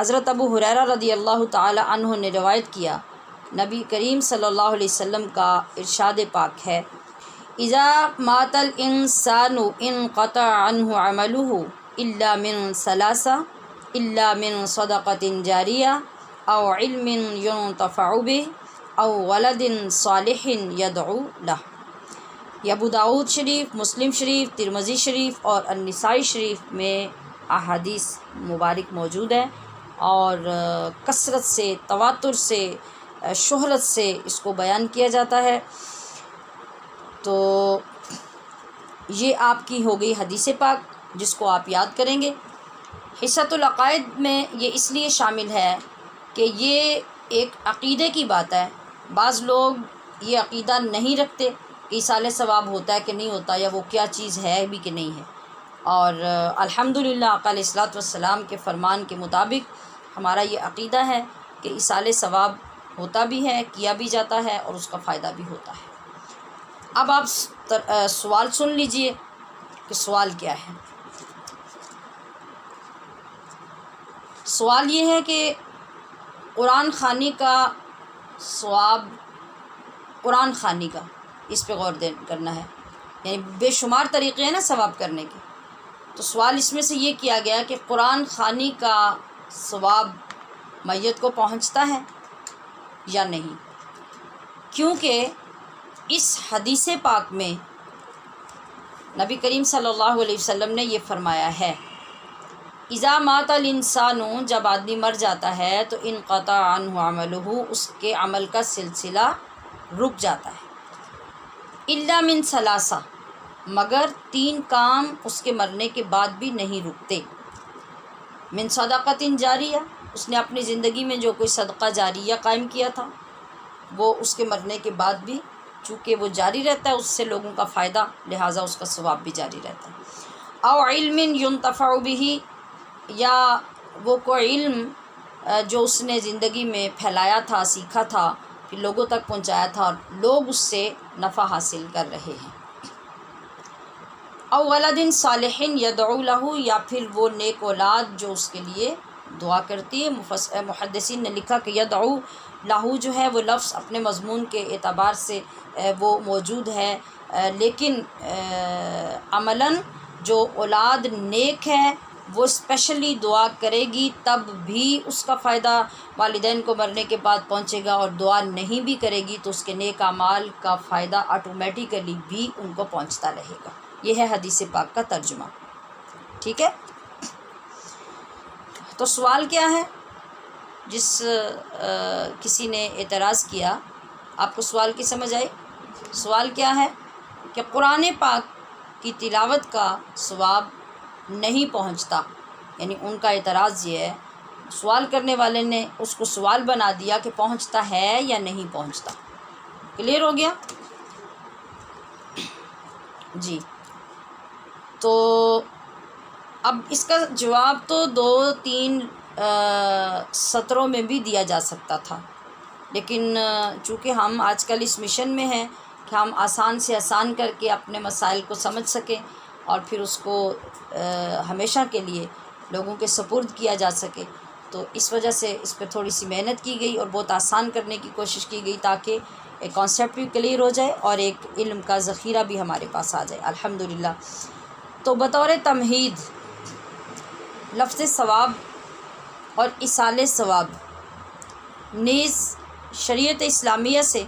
حضرت ابو ہریرہ رضی اللہ تعالی عنہ نے روایت کیا، نبی کریم صلی اللہ علیہ وسلم کا ارشاد پاک ہے، اذا مات الانسان انقطع عنہ عملہ الا من ثلاث، الا من صدقۃ جاریہ او علم ينتفع به او ولد صالح يدعو له۔ یہ ابو داؤد شریف، مسلم شریف، ترمذی شریف اور النسائی شریف میں احادیث مبارک موجود ہے، اور کثرت سے، تواتر سے، شہرت سے اس کو بیان کیا جاتا ہے۔ تو یہ آپ کی ہو گئی حدیث پاک، جس کو آپ یاد کریں گے۔ حصۃ العقائد میں یہ اس لیے شامل ہے کہ یہ ایک عقیدے کی بات ہے۔ بعض لوگ یہ عقیدہ نہیں رکھتے کہ ایصال ثواب ہوتا ہے کہ نہیں ہوتا، یا وہ کیا چیز ہے بھی کہ نہیں ہے، اور الحمدللہ آقا علیہ الصلوۃ والسلام کے فرمان کے مطابق ہمارا یہ عقیدہ ہے کہ ایصال ثواب ہوتا بھی ہے، کیا بھی جاتا ہے، اور اس کا فائدہ بھی ہوتا ہے۔ اب آپ سوال سن لیجئے کہ سوال کیا ہے۔ سوال یہ ہے کہ قرآن خوانی کا ثواب، قرآن خوانی کا، اس پہ غور کرنا ہے، یعنی بے شمار طریقے ہیں نا ثواب کرنے کے۔ تو سوال اس میں سے یہ کیا گیا کہ قرآن خوانی کا ثواب میت کو پہنچتا ہے یا نہیں، کیونکہ اس حدیث پاک میں نبی کریم صلی اللہ علیہ وسلم نے یہ فرمایا ہے، اذا مات الانسان، جب آدمی مر جاتا ہے تو انقطع عنہ عملہ، اس کے عمل کا سلسلہ رک جاتا ہے، الا من ثلاثہ، مگر 3 کام اس کے مرنے کے بعد بھی نہیں رکتے۔ من صدقۃ جاریہ، اس نے اپنی زندگی میں جو کوئی صدقہ جاریہ قائم کیا تھا، وہ اس کے مرنے کے بعد بھی چونکہ وہ جاری رہتا ہے، اس سے لوگوں کا فائدہ، لہٰذا اس کا ثواب بھی جاری رہتا ہے۔ او علم ينتفع به، یا وہ کوئی علم جو اس نے زندگی میں پھیلایا تھا، سیکھا تھا، کہ لوگوں تک پہنچایا تھا، اور لوگ اس سے نفع حاصل کر رہے ہیں۔ او ولد صالح يدعو له، یا پھر وہ نیک اولاد جو اس کے لیے دعا کرتی ہے۔ محدثین نے لکھا کہ یدعو له جو ہے وہ لفظ اپنے مضمون کے اعتبار سے وہ موجود ہے، لیکن عملاً جو اولاد نیک ہے وہ اسپیشلی دعا کرے گی، تب بھی اس کا فائدہ والدین کو مرنے کے بعد پہنچے گا، اور دعا نہیں بھی کرے گی تو اس کے نیک اعمال کا فائدہ آٹومیٹیکلی بھی ان کو پہنچتا رہے گا۔ یہ ہے حدیث پاک کا ترجمہ، ٹھیک ہے۔ تو سوال کیا ہے؟ جس کسی نے اعتراض کیا، آپ کو سوال کی سمجھ آئی؟ سوال کیا ہے کہ قرآن پاک کی تلاوت کا ثواب نہیں پہنچتا، یعنی ان کا اعتراض یہ ہے، سوال کرنے والے نے اس کو سوال بنا دیا کہ پہنچتا ہے یا نہیں پہنچتا۔ کلیئر ہو گیا؟ جی، تو اب اس کا جواب تو 2-3 سطروں میں بھی دیا جا سکتا تھا، لیکن چونکہ ہم آج کل اس مشن میں ہیں کہ ہم آسان سے آسان کر کے اپنے مسائل کو سمجھ سکیں، اور پھر اس کو ہمیشہ کے لیے لوگوں کے سپرد کیا جا سکے، تو اس وجہ سے اس پہ تھوڑی سی محنت کی گئی اور بہت آسان کرنے کی کوشش کی گئی، تاکہ ایک کانسیپٹ بھی کلیئر ہو جائے اور ایک علم کا ذخیرہ بھی ہمارے پاس آ جائے، الحمدللہ۔ تو بطور تمہید، لفظ ثواب اور ایصال ثواب نیز شریعت اسلامیہ سے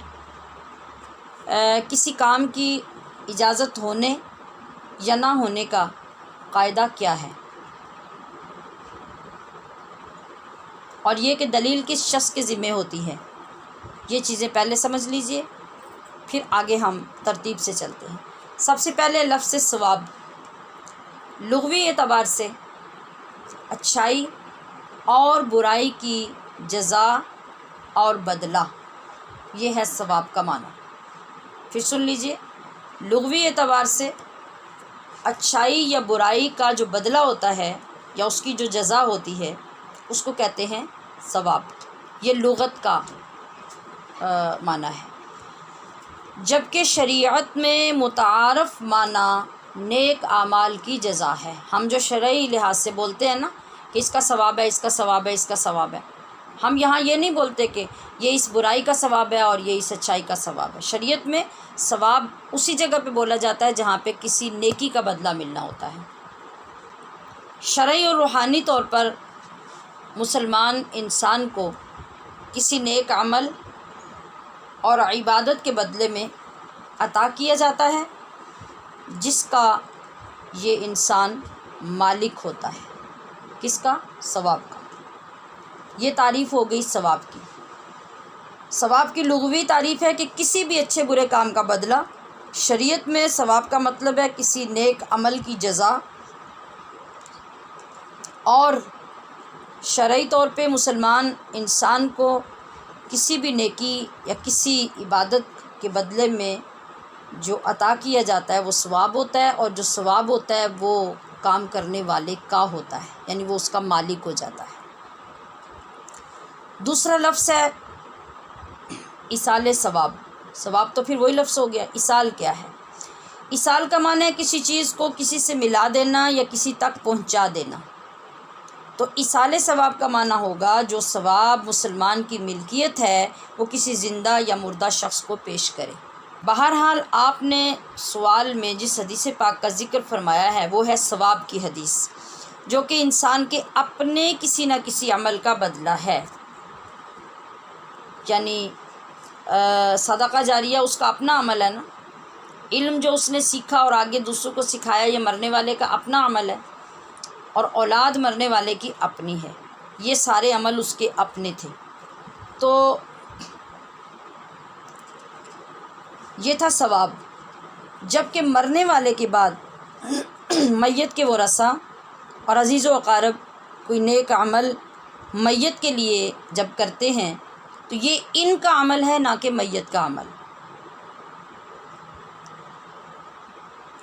کسی کام کی اجازت ہونے یا نہ ہونے کا قاعدہ کیا ہے، اور یہ کہ دلیل کس شخص کے ذمہ ہوتی ہے، یہ چیزیں پہلے سمجھ لیجئے، پھر آگے ہم ترتیب سے چلتے ہیں۔ سب سے پہلے لفظ ثواب لغوی اعتبار سے اچھائی اور برائی کی جزا اور بدلہ، یہ ہے ثواب کا معنی۔ پھر سن لیجئے، لغوی اعتبار سے اچھائی یا برائی کا جو بدلہ ہوتا ہے یا اس کی جو جزا ہوتی ہے، اس کو کہتے ہیں ثواب، یہ لغت کا معنی ہے۔ جبکہ شریعت میں متعارف معنی نیک اعمال کی جزا ہے۔ ہم جو شرعی لحاظ سے بولتے ہیں نا کہ اس کا ثواب ہے، اس کا ثواب ہے، اس کا ثواب ہے۔ ہم یہاں یہ نہیں بولتے کہ یہ اس برائی کا ثواب ہے اور یہ اس اچھائی کا ثواب ہے۔ شریعت میں ثواب اسی جگہ پہ بولا جاتا ہے جہاں پہ کسی نیکی کا بدلہ ملنا ہوتا ہے۔ شرعی اور روحانی طور پر مسلمان انسان کو کسی نیک عمل اور عبادت کے بدلے میں عطا کیا جاتا ہے جس کا یہ انسان مالک ہوتا ہے۔ کس کا؟ ثواب کا۔ یہ تعریف ہو گئی ثواب کی۔ ثواب کی لغوی تعریف ہے کہ کسی بھی اچھے برے کام کا بدلہ۔ شریعت میں ثواب کا مطلب ہے کسی نیک عمل کی جزا، اور شرعی طور پہ مسلمان انسان کو کسی بھی نیکی یا کسی عبادت کے بدلے میں جو عطا کیا جاتا ہے وہ ثواب ہوتا ہے، اور جو ثواب ہوتا ہے وہ کام کرنے والے کا ہوتا ہے، یعنی وہ اس کا مالک ہو جاتا ہے۔ دوسرا لفظ ہے ایصال ثواب۔ ثواب تو پھر وہی لفظ ہو گیا۔ ایصال کیا ہے؟ ایصال کا معنی ہے کسی چیز کو کسی سے ملا دینا یا کسی تک پہنچا دینا۔ تو ایصال ثواب کا معنی ہوگا جو ثواب مسلمان کی ملکیت ہے وہ کسی زندہ یا مردہ شخص کو پیش کرے۔ بہرحال آپ نے سوال میں جس حدیث پاک کا ذکر فرمایا ہے وہ ہے ثواب کی حدیث، جو کہ انسان کے اپنے کسی نہ کسی عمل کا بدلہ ہے۔ یعنی صدقہ جاریہ اس کا اپنا عمل ہے نا، علم جو اس نے سیکھا اور آگے دوسروں کو سکھایا یہ مرنے والے کا اپنا عمل ہے، اور اولاد مرنے والے کی اپنی ہے۔ یہ سارے عمل اس کے اپنے تھے۔ تو یہ تھا ثواب۔ جب کہ مرنے والے کے بعد میت کے ورثہ اور عزیز و اقارب کوئی نیک عمل میت کے لیے جب کرتے ہیں تو یہ ان کا عمل ہے، نہ کہ میت کا عمل۔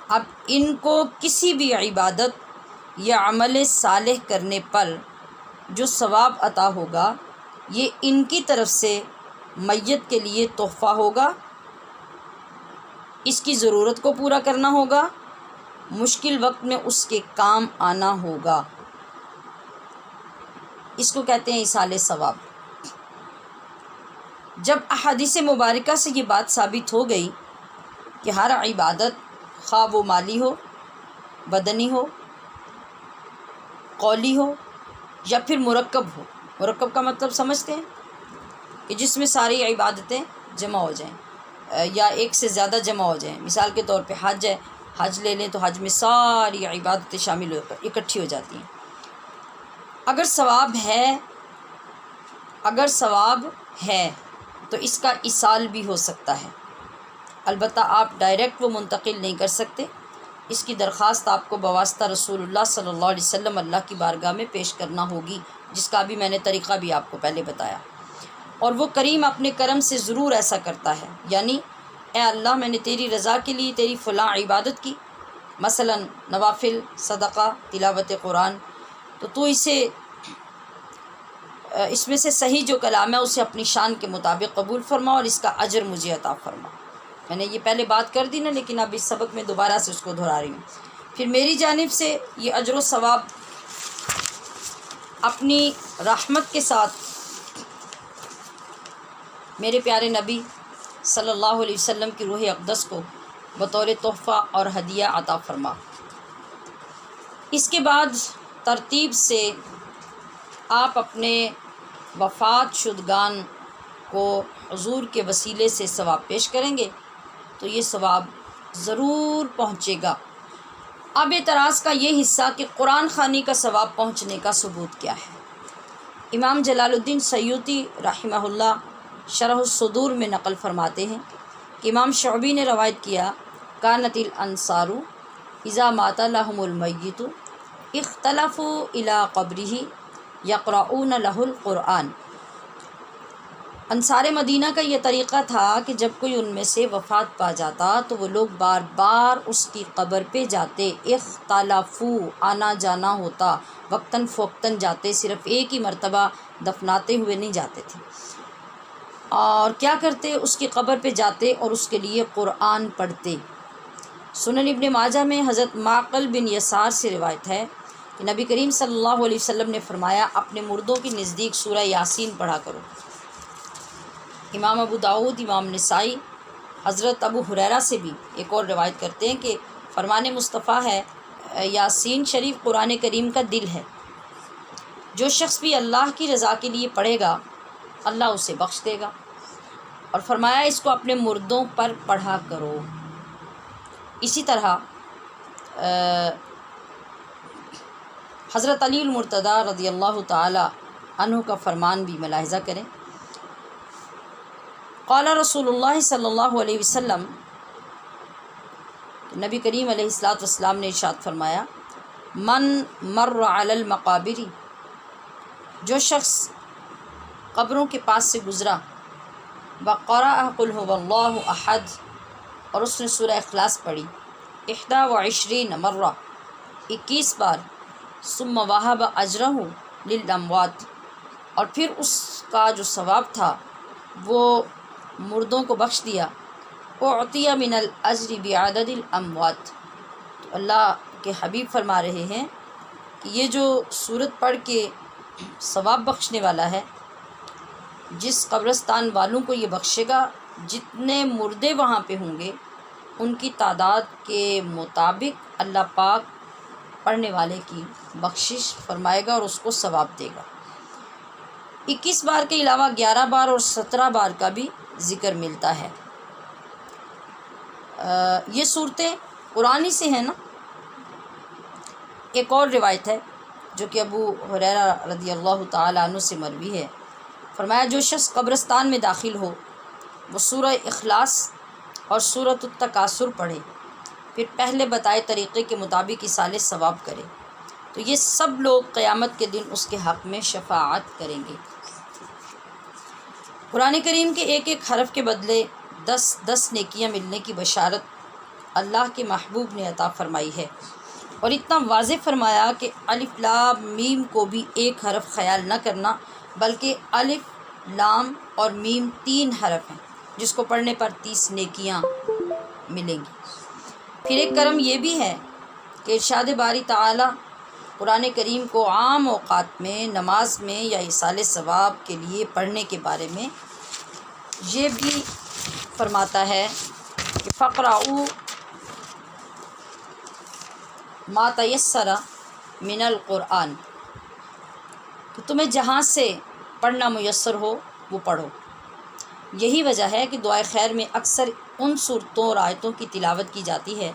اب ان کو کسی بھی عبادت یا عمل صالح کرنے پر جو ثواب عطا ہوگا یہ ان کی طرف سے میت کے لیے تحفہ ہوگا، اس کی ضرورت کو پورا کرنا ہوگا، مشکل وقت میں اس کے کام آنا ہوگا۔ اس کو کہتے ہیں ایصال ثواب۔ جب احادیث مبارکہ سے یہ بات ثابت ہو گئی کہ ہر عبادت خواہ وہ مالی ہو، بدنی ہو، قولی ہو یا پھر مرکب ہو، مرکب کا مطلب سمجھتے ہیں کہ جس میں ساری عبادتیں جمع ہو جائیں یا ایک سے زیادہ جمع ہو جائیں۔ مثال کے طور پہ حج ہے، حج لے لیں تو حج میں ساری عبادتیں شامل ہو کر اکٹھی ہو جاتی ہیں۔ اگر ثواب ہے تو اس کا ایصال بھی ہو سکتا ہے، البتہ آپ ڈائریکٹ وہ منتقل نہیں کر سکتے۔ اس کی درخواست آپ کو بواسطہ رسول اللہ صلی اللہ علیہ وسلم اللہ کی بارگاہ میں پیش کرنا ہوگی، جس کا بھی میں نے طریقہ بھی آپ کو پہلے بتایا۔ اور وہ کریم اپنے کرم سے ضرور ایسا کرتا ہے، یعنی اے اللہ میں نے تیری رضا کے لیے تیری فلاں عبادت کی، مثلا نوافل، صدقہ، تلاوت قرآن، تو تو اس میں سے صحیح جو کلام ہے اسے اپنی شان کے مطابق قبول فرما اور اس کا اجر مجھے عطا فرما۔ میں نے یہ پہلے بات کر دی نا، لیکن اب اس سبق میں دوبارہ سے اس کو دہرا رہی ہوں۔ پھر میری جانب سے یہ اجر و ثواب اپنی رحمت کے ساتھ میرے پیارے نبی صلی اللہ علیہ وسلم کی روح اقدس کو بطور تحفہ اور ہدیہ عطا فرما۔ اس کے بعد ترتیب سے آپ اپنے وفات شدگان کو حضور کے وسیلے سے ثواب پیش کریں گے تو یہ ثواب ضرور پہنچے گا۔ اب اعتراض کا یہ حصہ کہ قرآن خوانی کا ثواب پہنچنے کا ثبوت کیا ہے؟ امام جلال الدین سیوطی رحمہ اللہ شرح الصدور میں نقل فرماتے ہیں کہ امام شعبی نے روایت کیا، کانت الانصار اذا مات لهم المیت اختلفوا الی قبرہ یقرؤون لہ القرآن۔ انصار مدینہ کا یہ طریقہ تھا کہ جب کوئی ان میں سے وفات پا جاتا تو وہ لوگ بار بار اس کی قبر پہ جاتے، اختلافو آنا جانا ہوتا، وقتاً فوقتاً جاتے، صرف ایک ہی مرتبہ دفناتے ہوئے نہیں جاتے تھے، اور کیا کرتے؟ اس کی قبر پہ جاتے اور اس کے لیے قرآن پڑھتے۔ سنن ابن ماجہ میں حضرت معقل بن یسار سے روایت ہے کہ نبی کریم صلی اللہ علیہ وسلم نے فرمایا اپنے مردوں کے نزدیک سورہ یاسین پڑھا کرو۔ امام ابو داؤد، امام نسائی حضرت ابو ہریرہ سے بھی ایک اور روایت کرتے ہیں کہ فرمان مصطفیٰ ہے یاسین شریف قرآن کریم کا دل ہے، جو شخص بھی اللہ کی رضا کے لیے پڑھے گا اللہ اسے بخش دے گا، اور فرمایا اس کو اپنے مردوں پر پڑھا کرو۔ اسی طرح حضرت علی المرتضیٰ رضی اللہ تعالی عنہ کا فرمان بھی ملاحظہ کریں۔ قال رسول اللہ صلی اللہ علیہ وسلم، نبی کریم علیہ السلام نے ارشاد فرمایا من مر علی المقابر، جو شخص قبروں کے پاس سے گزرا، وقرأ قل هو اللہ احد، اور اس نے سورہ اخلاص پڑھی 21 مرہ 21 بار، ثم وہب اجرہ للاموات، اور پھر اس کا جو ثواب تھا وہ مردوں کو بخش دیا، اعطی من الاجر بعدد الاموات۔ تو اللہ کے حبیب فرما رہے ہیں کہ یہ جو سورت پڑھ کے ثواب بخشنے والا ہے، جس قبرستان والوں کو یہ بخشے گا، جتنے مردے وہاں پہ ہوں گے ان کی تعداد کے مطابق اللہ پاک پڑھنے والے کی بخشش فرمائے گا اور اس کو ثواب دے گا۔ 21 بار کے علاوہ 11 بار اور 17 بار کا بھی ذکر ملتا ہے۔ یہ صورتیں قرآن سے ہیں نا۔ ایک اور روایت ہے جو کہ ابو ہریرہ رضی اللہ تعالی عنہ سے مروی ہے، فرمایا جو شخص قبرستان میں داخل ہو وہ سورہ اخلاص اور سورۃ التکاثر پڑھے، پھر پہلے بتائے طریقے کے مطابق ایصال ثواب کرے، تو یہ سب لوگ قیامت کے دن اس کے حق میں شفاعت کریں گے۔ قرآن کریم کے ایک ایک حرف کے بدلے 10 نیکیاں ملنے کی بشارت اللہ کے محبوب نے عطا فرمائی ہے، اور اتنا واضح فرمایا کہ الف لام میم کو بھی ایک حرف خیال نہ کرنا، بلکہ الف لام اور میم 3 حرف ہیں جس کو پڑھنے پر 30 نیکیاں ملیں گی۔ پھر ایک کرم یہ بھی ہے کہ ارشاد باری تعالی قرآن کریم کو عام اوقات میں نماز میں یا ایصال ثواب کے لیے پڑھنے کے بارے میں یہ بھی فرماتا ہے کہ فقرؤوا ما تیسر من القرآن، کہ تمہیں جہاں سے پڑھنا میسر ہو وہ پڑھو۔ یہی وجہ ہے کہ دعائے خیر میں اکثر ان صورتوں اور آیتوں کی تلاوت کی جاتی ہے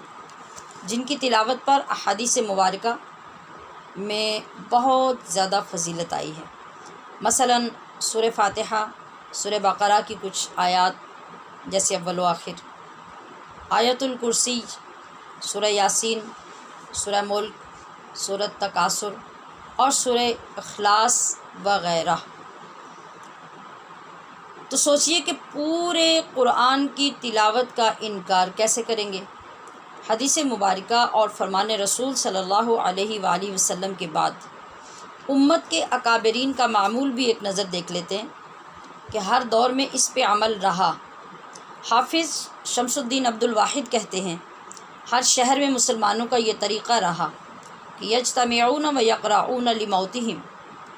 جن کی تلاوت پر احادیث مبارکہ میں بہت زیادہ فضیلت آئی ہے۔ مثلا سورہ فاتحہ، سورہ بقرہ کی کچھ آیات جیسے اول و آخر، آیت الکرسی، سورہ یاسین، سورہ ملک، سورہ تکاثر اور سورہ اخلاص وغیرہ۔ تو سوچئے کہ پورے قرآن کی تلاوت کا انکار کیسے کریں گے؟ حدیث مبارکہ اور فرمان رسول صلی اللہ علیہ وآلہ وسلم کے بعد امت کے اکابرین کا معمول بھی ایک نظر دیکھ لیتے ہیں کہ ہر دور میں اس پہ عمل رہا۔ حافظ شمس الدین عبد الواحد کہتے ہیں ہر شہر میں مسلمانوں کا یہ طریقہ رہا کہ یجتمعون و یقرؤون لموتہم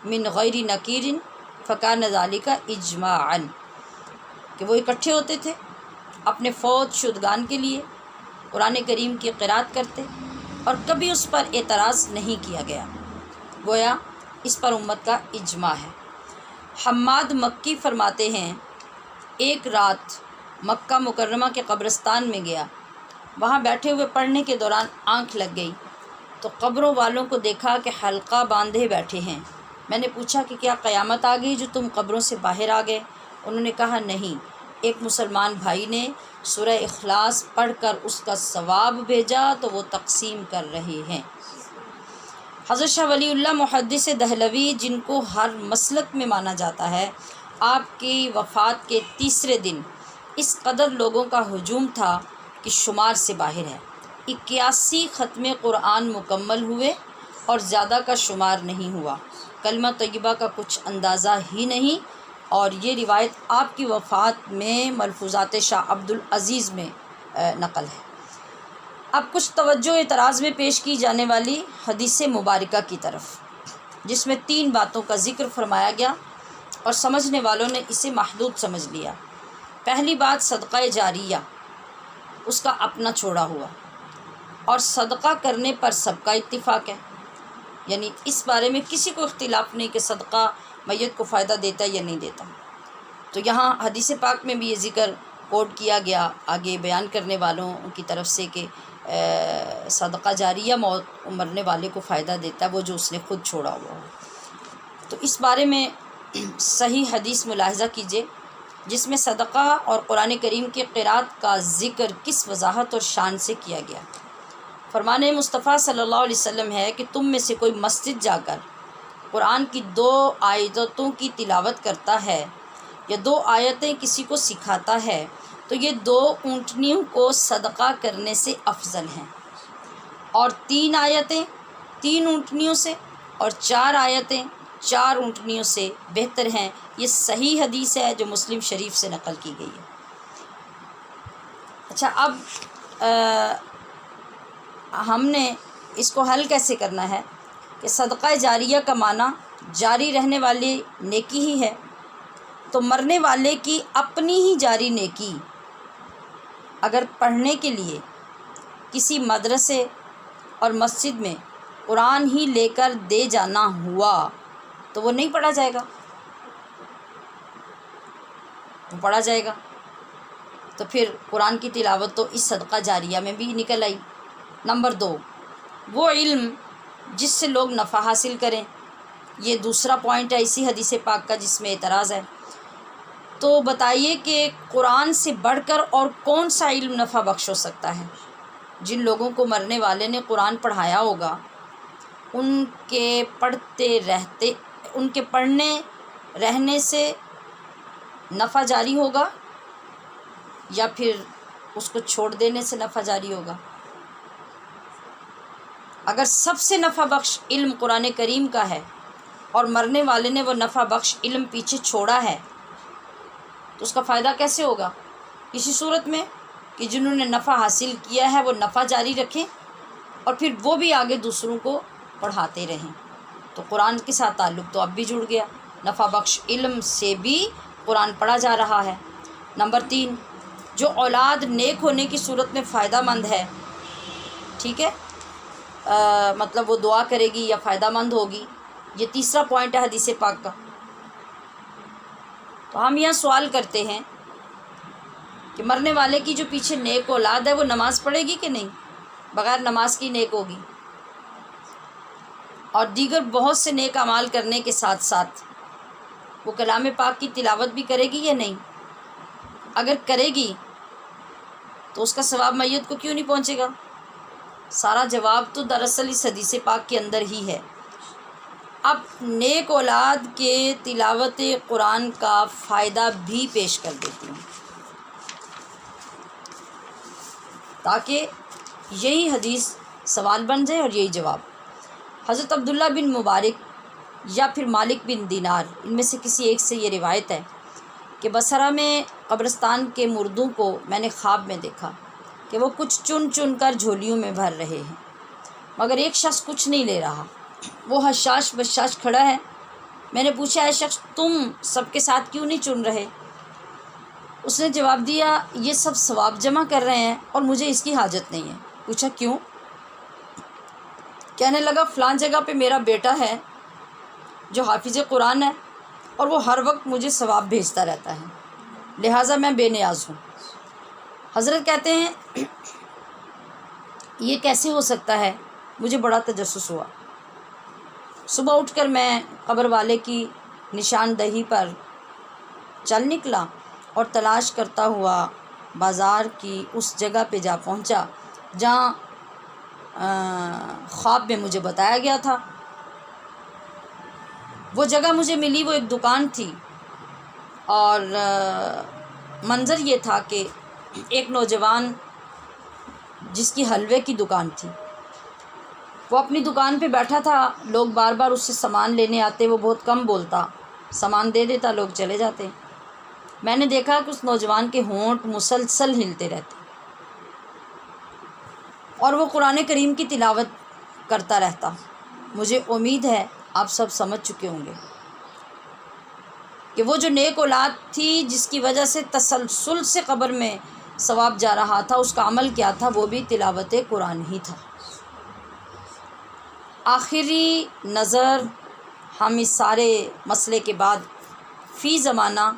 من غیر نکیر فکان ذلک اجماعا، کہ وہ اکٹھے ہوتے تھے اپنے فوت شدگان کے لیے، قرآن کریم کی قرأت کرتے اور کبھی اس پر اعتراض نہیں کیا گیا، گویا اس پر امت کا اجماع ہے۔ حماد مکی فرماتے ہیں ایک رات مکہ مکرمہ کے قبرستان میں گیا، وہاں بیٹھے ہوئے پڑھنے کے دوران آنکھ لگ گئی تو قبروں والوں کو دیکھا کہ حلقہ باندھے بیٹھے ہیں۔ میں نے پوچھا کہ کیا قیامت آ گئی جو تم قبروں سے باہر آ گئے؟ انہوں نے کہا نہیں، ایک مسلمان بھائی نے سورہ اخلاص پڑھ کر اس کا ثواب بھیجا تو وہ تقسیم کر رہے ہیں۔ حضرت شاہ ولی اللہ محدث دہلوی، جن کو ہر مسلک میں مانا جاتا ہے، آپ کی وفات کے تیسرے دن اس قدر لوگوں کا ہجوم تھا کہ شمار سے باہر ہے۔ 81 ختم قرآن مکمل ہوئے اور زیادہ کا شمار نہیں ہوا، کلمہ طیبہ کا کچھ اندازہ ہی نہیں، اور یہ روایت آپ کی وفات میں ملفوظات شاہ عبد العزیز میں نقل ہے۔ اب کچھ توجہ اعتراض میں پیش کی جانے والی حدیث مبارکہ کی طرف، جس میں 3 باتوں کا ذکر فرمایا گیا اور سمجھنے والوں نے اسے محدود سمجھ لیا۔ پہلی بات صدقہ جاریہ، اس کا اپنا چھوڑا ہوا، اور صدقہ کرنے پر سب کا اتفاق ہے، یعنی اس بارے میں کسی کو اختلاف نہیں کہ صدقہ میت کو فائدہ دیتا ہے یا نہیں دیتا۔ تو یہاں حدیث پاک میں بھی یہ ذکر کوٹ کیا گیا آگے بیان کرنے والوں کی طرف سے کہ صدقہ جاریہ موت مرنے والے کو فائدہ دیتا ہے، وہ جو اس نے خود چھوڑا ہوا ہو۔ تو اس بارے میں صحیح حدیث ملاحظہ کیجیے جس میں صدقہ اور قرآن کریم کی قرات کا ذکر کس وضاحت اور شان سے کیا گیا۔ فرمان مصطفیٰ صلی اللہ علیہ وسلم ہے کہ تم میں سے کوئی مسجد جا کر قرآن کی 2 آیتوں کی تلاوت کرتا ہے یا 2 آیتیں کسی کو سکھاتا ہے تو یہ 2 اونٹنیوں کو صدقہ کرنے سے افضل ہیں، اور 3 آیتیں 3 اونٹنیوں سے، اور 4 آیتیں 4 اونٹنیوں سے بہتر ہیں۔ یہ صحیح حدیث ہے جو مسلم شریف سے نقل کی گئی ہے۔ اچھا، اب ہم نے اس کو حل کیسے کرنا ہے کہ صدقہ جاریہ کا معنی جاری رہنے والی نیکی ہی ہے، تو مرنے والے کی اپنی ہی جاری نیکی اگر پڑھنے کے لیے کسی مدرسے اور مسجد میں قرآن ہی لے کر دے جانا ہوا تو وہ نہیں پڑھا جائے گا، وہ پڑھا جائے گا۔ تو پھر قرآن کی تلاوت تو اس صدقہ جاریہ میں بھی نکل آئی۔ نمبر 2، وہ علم جس سے لوگ نفع حاصل کریں، یہ دوسرا پوائنٹ ہے اسی حدیث پاک کا جس میں اعتراض ہے۔ تو بتائیے کہ قرآن سے بڑھ کر اور کون سا علم نفع بخش ہو سکتا ہے؟ جن لوگوں کو مرنے والے نے قرآن پڑھایا ہوگا ان کے پڑھنے رہنے سے نفع جاری ہوگا یا پھر اس کو چھوڑ دینے سے نفع جاری ہوگا؟ اگر سب سے نفع بخش علم قرآن کریم کا ہے اور مرنے والے نے وہ نفع بخش علم پیچھے چھوڑا ہے تو اس کا فائدہ کیسے ہوگا؟ اسی صورت میں کہ جنہوں نے نفع حاصل کیا ہے وہ نفع جاری رکھیں اور پھر وہ بھی آگے دوسروں کو پڑھاتے رہیں، تو قرآن کے ساتھ تعلق تو اب بھی جڑ گیا، نفع بخش علم سے بھی قرآن پڑھا جا رہا ہے۔ نمبر 3، جو اولاد نیک ہونے کی صورت میں فائدہ مند ہے، ٹھیک ہے، مطلب وہ دعا کرے گی یا فائدہ مند ہوگی، یہ تیسرا پوائنٹ ہے حدیث پاک کا۔ تو ہم یہاں سوال کرتے ہیں کہ مرنے والے کی جو پیچھے نیک اولاد ہے وہ نماز پڑھے گی کہ نہیں؟ بغیر نماز کی نیک ہوگی، اور دیگر بہت سے نیک اعمال کرنے کے ساتھ ساتھ وہ کلام پاک کی تلاوت بھی کرے گی یا نہیں؟ اگر کرے گی تو اس کا ثواب میت کو کیوں نہیں پہنچے گا؟ سارا جواب تو دراصل اس حدیث پاک کے اندر ہی ہے۔ اب نیک اولاد کے تلاوت قرآن کا فائدہ بھی پیش کر دیتی ہوں تاکہ یہی حدیث سوال بن جائے اور یہی جواب۔ حضرت عبداللہ بن مبارک یا پھر مالک بن دینار، ان میں سے کسی ایک سے یہ روایت ہے کہ بصرہ میں قبرستان کے مردوں کو میں نے خواب میں دیکھا کہ وہ کچھ چن چن کر جھولیوں میں بھر رہے ہیں، مگر ایک شخص کچھ نہیں لے رہا، وہ حشاش بشاش کھڑا ہے۔ میں نے پوچھا، اے شخص تم سب کے ساتھ کیوں نہیں چن رہے؟ اس نے جواب دیا، یہ سب ثواب جمع کر رہے ہیں اور مجھے اس کی حاجت نہیں ہے۔ پوچھا کیوں؟ کہنے لگا فلاں جگہ پہ میرا بیٹا ہے جو حافظ قرآن ہے اور وہ ہر وقت مجھے ثواب بھیجتا رہتا ہے، لہٰذا میں بے نیاز ہوں۔ حضرت کہتے ہیں یہ کیسے ہو سکتا ہے؟ مجھے بڑا تجسس ہوا۔ صبح اٹھ کر میں قبر والے کی نشاندہی پر چل نکلا اور تلاش کرتا ہوا بازار کی اس جگہ پہ جا پہنچا جہاں خواب میں مجھے بتایا گیا تھا۔ وہ جگہ مجھے ملی، وہ ایک دکان تھی، اور منظر یہ تھا کہ ایک نوجوان جس کی حلوے کی دکان تھی وہ اپنی دکان پہ بیٹھا تھا، لوگ بار بار اس سے سامان لینے آتے، وہ بہت کم بولتا، سامان دے دیتا، لوگ چلے جاتے۔ میں نے دیکھا کہ اس نوجوان کے ہونٹ مسلسل ہلتے رہتے۔ اور وہ قرآن کریم کی تلاوت کرتا رہتا۔ مجھے امید ہے آپ سب سمجھ چکے ہوں گے کہ وہ جو نیک اولاد تھی جس کی وجہ سے تسلسل سے قبر میں ثواب جا رہا تھا، اس کا عمل کیا تھا؟ وہ بھی تلاوت قرآن ہی تھا۔ آخری نظر ہم اس سارے مسئلے کے بعد فی زمانہ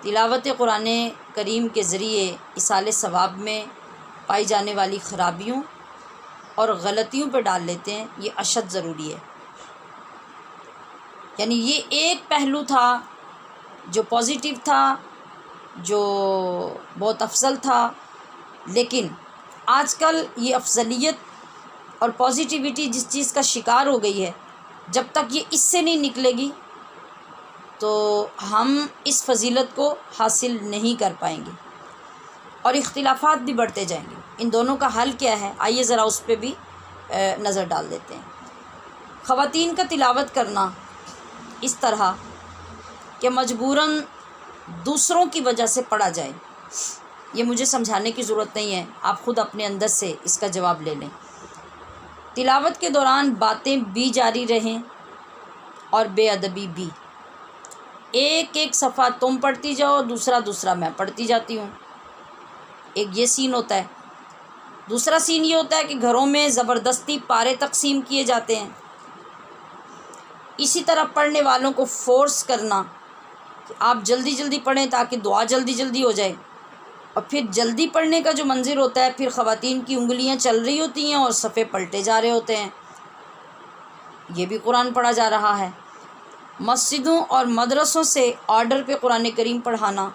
تلاوت قرآن کریم کے ذریعے ایصال ثواب میں پائی جانے والی خرابیوں اور غلطیوں پہ ڈال لیتے ہیں۔ یہ اشد ضروری ہے، یعنی یہ ایک پہلو تھا جو پازیٹیو تھا، جو بہت افضل تھا، لیکن آج کل یہ افضلیت اور پازیٹیوٹی جس چیز کا شکار ہو گئی ہے، جب تک یہ اس سے نہیں نکلے گی تو ہم اس فضیلت کو حاصل نہیں کر پائیں گے، اور اختلافات بھی بڑھتے جائیں گے۔ ان دونوں کا حل کیا ہے؟ آئیے ذرا اس پہ بھی نظر ڈال دیتے ہیں۔ خواتین کا تلاوت کرنا اس طرح کہ مجبوراً دوسروں کی وجہ سے پڑھا جائے، یہ مجھے سمجھانے کی ضرورت نہیں ہے، آپ خود اپنے اندر سے اس کا جواب لے لیں۔ تلاوت کے دوران باتیں بھی جاری رہیں اور بے ادبی بھی۔ ایک ایک صفحہ تم پڑھتی جاؤ، دوسرا میں پڑھتی جاتی ہوں، ایک یہ سین ہوتا ہے۔ دوسرا سین یہ ہوتا ہے کہ گھروں میں زبردستی پارے تقسیم کیے جاتے ہیں۔ اسی طرح پڑھنے والوں کو فورس کرنا کہ آپ جلدی جلدی پڑھیں تاکہ دعا جلدی جلدی ہو جائے، اور پھر جلدی پڑھنے کا جو منظر ہوتا ہے، پھر خواتین کی انگلیاں چل رہی ہوتی ہیں اور صفحے پلٹے جا رہے ہوتے ہیں، یہ بھی قرآن پڑھا جا رہا ہے۔ مسجدوں اور مدرسوں سے آرڈر پہ قرآن کریم پڑھانا،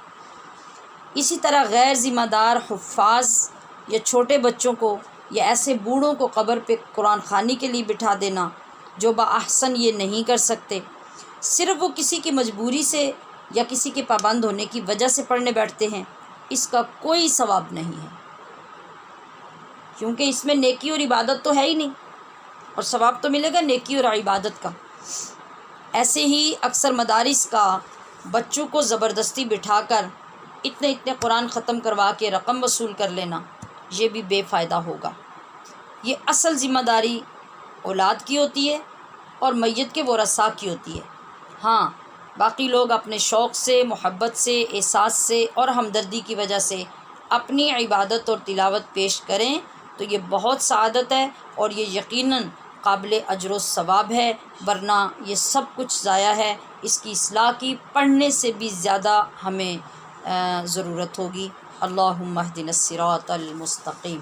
اسی طرح غیر ذمہ دار حفاظ یا چھوٹے بچوں کو یا ایسے بوڑھوں کو قبر پہ قرآن خوانی کے لیے بٹھا دینا جو باحسن یہ نہیں کر سکتے، صرف وہ کسی کی مجبوری سے یا کسی کے پابند ہونے کی وجہ سے پڑھنے بیٹھتے ہیں، اس کا کوئی ثواب نہیں ہے، کیونکہ اس میں نیکی اور عبادت تو ہے ہی نہیں، اور ثواب تو ملے گا نیکی اور عبادت کا۔ ایسے ہی اکثر مدارس کا بچوں کو زبردستی بٹھا کر اتنے قرآن ختم کروا کے رقم وصول کر لینا، یہ بھی بے فائدہ ہوگا۔ یہ اصل ذمہ داری اولاد کی ہوتی ہے اور میت کے ورثاء کی ہوتی ہے۔ ہاں، باقی لوگ اپنے شوق سے، محبت سے، احساس سے اور ہمدردی کی وجہ سے اپنی عبادت اور تلاوت پیش کریں تو یہ بہت سعادت ہے، اور یہ یقیناً قابل اجر و ثواب ہے، ورنہ یہ سب کچھ ضائع ہے۔ اس کی اصلاح کی پڑھنے سے بھی زیادہ ہمیں ضرورت ہوگی۔ اللہم اہدنا الصراط المستقیم۔